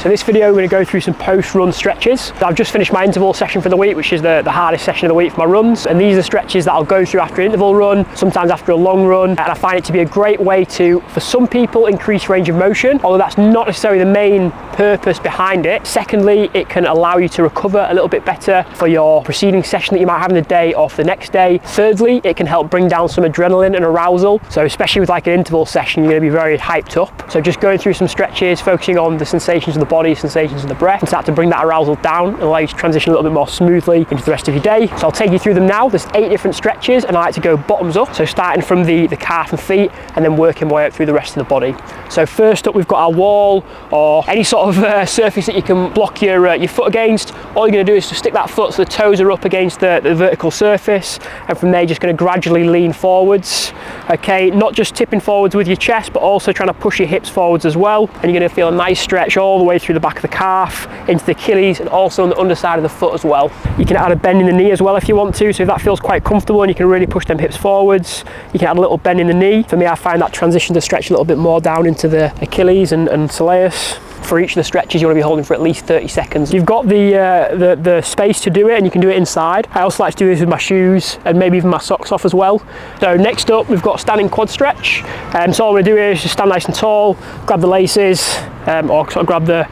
So this video, we're going to go through some post-run stretches. I've just finished my interval session for the week, which is the hardest session of the week for my runs. And these are the stretches that I'll go through after an interval run, sometimes after a long run. And I find it to be a great way to, for some people, increase range of motion, although that's not necessarily the main purpose behind it. Secondly, it can allow you to recover a little bit better for your preceding session that you might have in the day or for the next day. Thirdly, it can help bring down some adrenaline and arousal. So especially with like an interval session, you're going to be very hyped up. So just going through some stretches, focusing on the sensations of the body, sensations of the breath, and start to bring that arousal down and allow you to transition a little bit more smoothly into the rest of your day. So I'll take you through them now. There's 8 different stretches, and I like to go bottoms up. So starting from the calf and feet, and then working my way up through the rest of the body. So first up, we've got our wall or any sort of surface that you can block your foot against. All you're going to do is to stick that foot so the toes are up against the vertical surface, and from there you're just going to gradually lean forwards. Okay, not just tipping forwards with your chest, but also trying to push your hips forwards as well. And you're going to feel a nice stretch all the way through the back of the calf, into the Achilles, and also on the underside of the foot as well. You can add a bend in the knee as well if you want to, so if that feels quite comfortable and you can really push them hips forwards, you can add a little bend in the knee. For me, I find that transition to stretch a little bit more down into the Achilles and soleus. For each of the stretches, you want to be holding for at least 30 seconds. You've got the space to do it, and you can do it inside. I also like to do this with my shoes and maybe even my socks off as well. So next up, we've got standing quad stretch. So all I'm going to do here is just stand nice and tall, grab the laces, or sort of grab the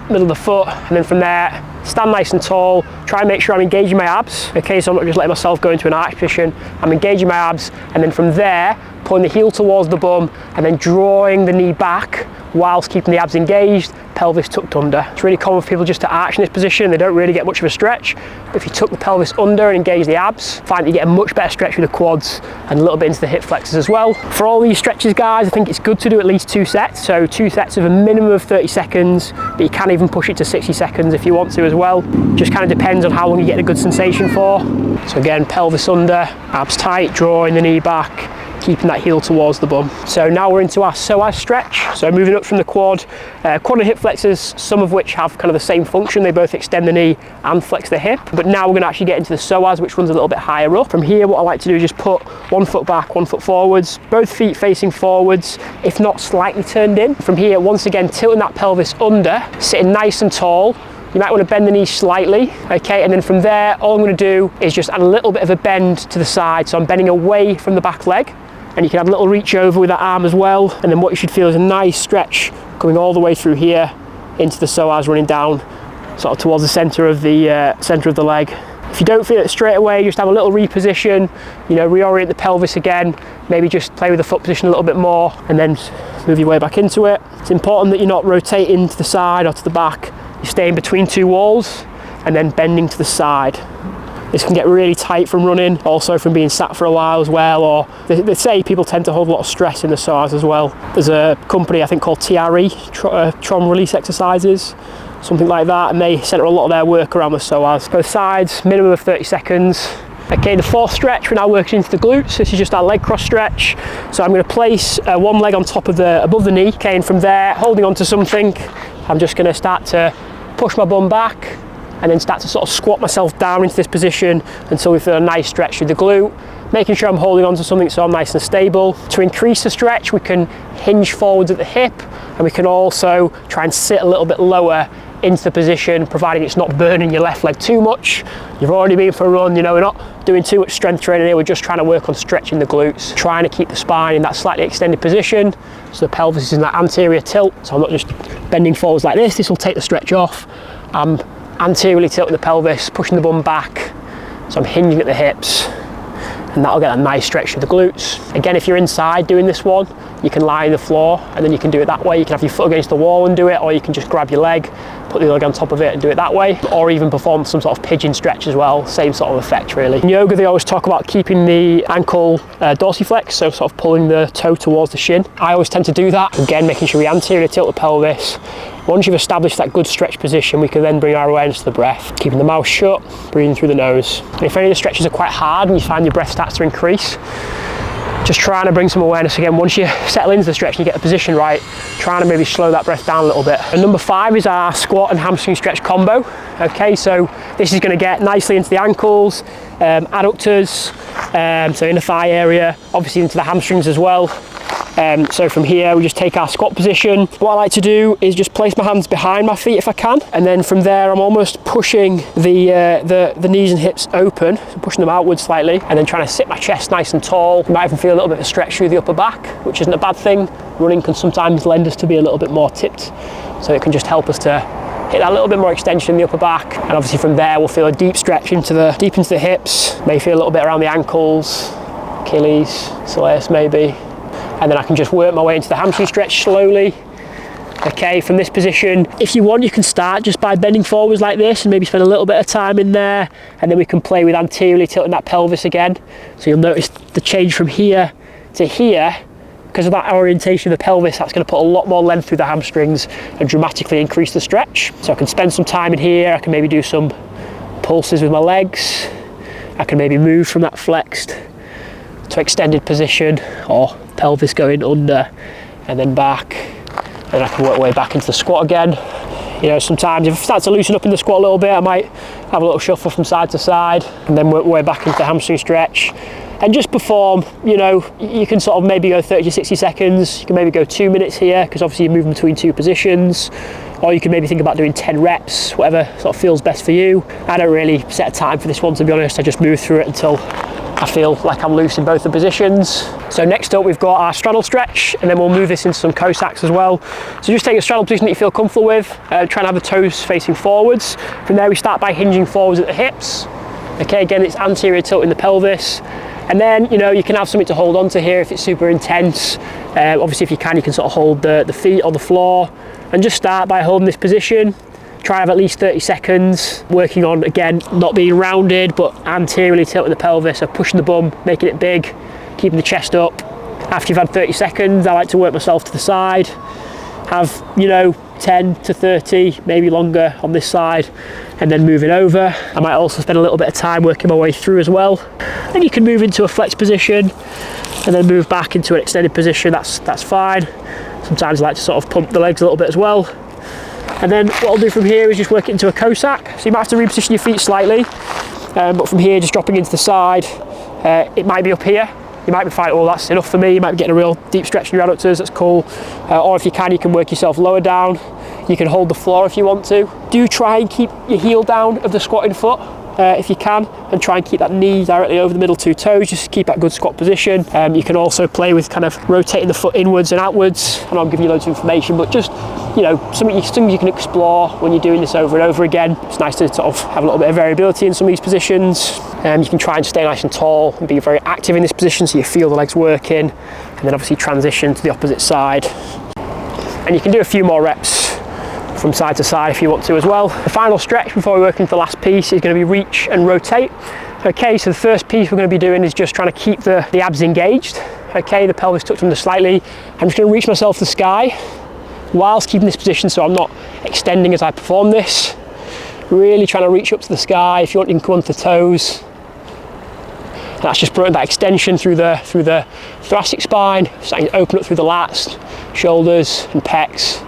middle of the foot, and then from there, stand nice and tall, try and make sure I'm engaging my abs. Okay, so I'm not just letting myself go into an arch position, I'm engaging my abs, and then from there, pulling the heel towards the bum, and then drawing the knee back whilst keeping the abs engaged, pelvis tucked under. It's really common for people just to arch in this position, they don't really get much of a stretch. But if you tuck the pelvis under and engage the abs, find that you get a much better stretch with the quads and a little bit into the hip flexors as well. For all these stretches, guys, I think it's good to do at least 2 sets. So 2 sets of a minimum of 30 seconds, but you can even push it to 60 seconds if you want to as well. Just kind of depends on how long you get a good sensation for. So again, pelvis under, abs tight, drawing the knee back, keeping that heel towards the bum. So now we're into our psoas stretch. So moving up from the quad and hip flexors, some of which have kind of the same function. They both extend the knee and flex the hip. But now we're going to actually get into the psoas, which runs a little bit higher up. From here, what I like to do is just put 1 foot back, 1 foot forwards, both feet facing forwards, if not slightly turned in. From here, once again, tilting that pelvis under, sitting nice and tall. You might want to bend the knee slightly, okay, and then from there, all I'm going to do is just add a little bit of a bend to the side. So I'm bending away from the back leg, and you can have a little reach over with that arm as well. And then what you should feel is a nice stretch coming all the way through here into the psoas, running down sort of towards the center of the leg. If you don't feel it straight away, just have a little reposition, you know, reorient the pelvis again, maybe just play with the foot position a little bit more, and then move your way back into it. It's important that you're not rotating to the side or to the back. You're staying between 2 walls and then bending to the side. This can get really tight from running, also from being sat for a while as well, or they say people tend to hold a lot of stress in the psoas as well. There's a company I think called TRE, Tron Release Exercises, something like that, and they center a lot of their work around the psoas. Both sides, minimum of 30 seconds. Okay, the 4th stretch, we're now working into the glutes. This is just our leg cross stretch. So I'm going to place one leg on top of above the knee. Okay, and from there, holding onto something, I'm just going to start to push my bum back, and then start to sort of squat myself down into this position until we feel a nice stretch through the glute, making sure I'm holding on to something so I'm nice and stable. To increase the stretch, we can hinge forwards at the hip, and we can also try and sit a little bit lower into the position, providing it's not burning your left leg too much. You've already been for a run, you know, we're not doing too much strength training here, we're just trying to work on stretching the glutes, trying to keep the spine in that slightly extended position, so the pelvis is in that anterior tilt, so I'm not just bending forwards like this will take the stretch off. I'm anteriorly tilting the pelvis, pushing the bum back, so I'm hinging at the hips, and that'll get a nice stretch through the glutes. Again, if you're inside doing this one, you can lie on the floor and then you can do it that way. You can have your foot against the wall and do it, or you can just grab your leg, put the leg on top of it and do it that way, or even perform some sort of pigeon stretch as well, same sort of effect really. In yoga, they always talk about keeping the ankle dorsiflex, so sort of pulling the toe towards the shin. I always tend to do that, again making sure we anteriorly tilt the pelvis. Once you've established that good stretch position, we can then bring our awareness to the breath, keeping the mouth shut, breathing through the nose. And if any of the stretches are quite hard and you find your breath starts to increase, just trying to bring some awareness again. Once you settle into the stretch and you get the position right, trying to maybe slow that breath down a little bit. And number 5 is our squat and hamstring stretch combo. Okay, so this is going to get nicely into the ankles, adductors, so in the thigh area, obviously into the hamstrings as well. So from here, we just take our squat position. What I like to do is just place my hands behind my feet if I can. And then from there, I'm almost pushing the knees and hips open, so pushing them outwards slightly, and then trying to sit my chest nice and tall. You might even feel a little bit of a stretch through the upper back, which isn't a bad thing. Running can sometimes lend us to be a little bit more tipped, so it can just help us to hit that little bit more extension in the upper back. And obviously from there, we'll feel a deep stretch deep into the hips, may feel a little bit around the ankles, Achilles, soleus maybe. And then I can just work my way into the hamstring stretch slowly. Okay, from this position, if you want, you can start just by bending forwards like this and maybe spend a little bit of time in there, and then we can play with anteriorly tilting that pelvis again. So you'll notice the change from here to here. Because of that orientation of the pelvis, that's going to put a lot more length through the hamstrings and dramatically increase the stretch. So I can spend some time in here, I can maybe do some pulses with my legs, I can maybe move from that flexed to extended position, or pelvis going under and then back, and I can work my way back into the squat again. You know, sometimes if I start to loosen up in the squat a little bit, I might have a little shuffle from side to side and then work my way back into the hamstring stretch. And just perform, you know, you can sort of maybe go 30 to 60 seconds, you can maybe go 2 minutes here, because obviously you're moving between two positions, or you can maybe think about doing 10 reps, whatever sort of feels best for you. I don't really set a time for this one, to be honest. I just move through it until I feel like I'm loose in both the positions. So next up, we've got our straddle stretch, and then we'll move this into some Cossacks as well. So just take a straddle position that you feel comfortable with, try and have the toes facing forwards. From there, we start by hinging forwards at the hips. Okay, again, it's anterior tilt in the pelvis. And then, you know, you can have something to hold on to here if it's super intense. Obviously, if you can sort of hold the feet or the floor, and just start by holding this position. Try and have at least 30 seconds, working on, again, not being rounded, but anteriorly tilting the pelvis, so pushing the bum, making it big, keeping the chest up. After you've had 30 seconds, I like to work myself to the side, have, you know, 10 to 30, maybe longer on this side, and then moving over. I might also spend a little bit of time working my way through as well. Then you can move into a flex position and then move back into an extended position. That's fine. Sometimes I like to sort of pump the legs a little bit as well. And then what I'll do from here is just work it into a Cossack. So you might have to reposition your feet slightly, but from here, just dropping into the side. It might be up here. You might be finding, oh, that's enough for me. You might be getting a real deep stretch in your adductors, that's cool. Or if you can work yourself lower down. You can hold the floor if you want to. Do try and keep your heel down of the squatting foot if you can, and try and keep that knee directly over the middle two toes, just to keep that good squat position. You can also play with kind of rotating the foot inwards and outwards. I know I'm giving you loads of information, but just, you know, something you can explore when you're doing this over and over again. It's nice to sort of have a little bit of variability in some of these positions. You can try and stay nice and tall and be very active in this position, so you feel the legs working, and then obviously transition to the opposite side. And you can do a few more reps from side to side if you want to as well. The final stretch before we work into the last piece is going to be reach and rotate. Okay, so the first piece we're going to be doing is just trying to keep the abs engaged. Okay, the pelvis tucked under slightly. I'm just going to reach myself to the sky whilst keeping this position, so I'm not extending as I perform this. Really trying to reach up to the sky. If you want, you can come onto the toes. And that's just bringing that extension through the thoracic spine, starting to open up through the lats, shoulders and pecs.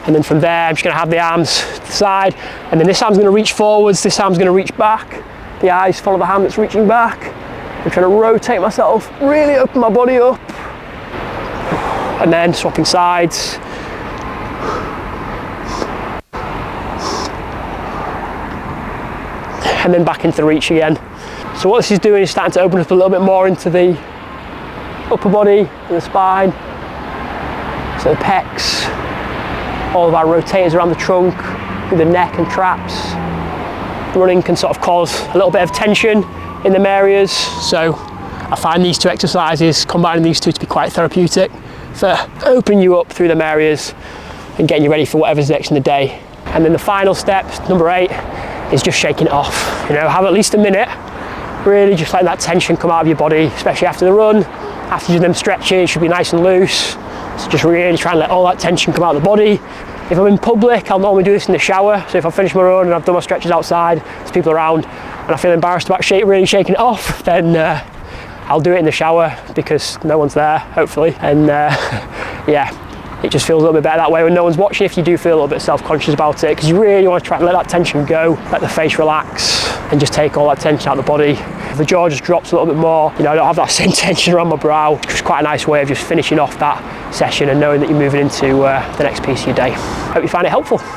And then from there, I'm just going to have the arms to the side, and then this arm's going to reach forwards, this arm's going to reach back. The eyes follow the hand that's reaching back. I'm trying to rotate myself, really open my body up, and then swapping sides. And then back into the reach again. So what this is doing is starting to open up a little bit more into the upper body and the spine. So the pecs, all of our rotators around the trunk, through the neck and traps. Running can sort of cause a little bit of tension in them areas. So I find these two exercises, combining these two, to be quite therapeutic for opening you up through them areas and getting you ready for whatever's next in the day. And then the final step, number 8, is just shaking it off. You know, have at least a minute, really just letting that tension come out of your body, especially after the run. After you do them stretches, it should be nice and loose. So just really try and let all that tension come out of the body. If I'm in public, I'll normally do this in the shower. So if I finish my run and I've done my stretches outside, there's people around, and I feel embarrassed about really shaking it off, then I'll do it in the shower because no one's there, hopefully. And yeah, it just feels a little bit better that way when no one's watching, if you do feel a little bit self-conscious about it, because you really want to try and let that tension go, let the face relax, and just take all that tension out of the body. The jaw just drops a little bit more. You know, I don't have that same tension around my brow. It's quite a nice way of just finishing off that session and knowing that you're moving into the next piece of your day. Hope you find it helpful.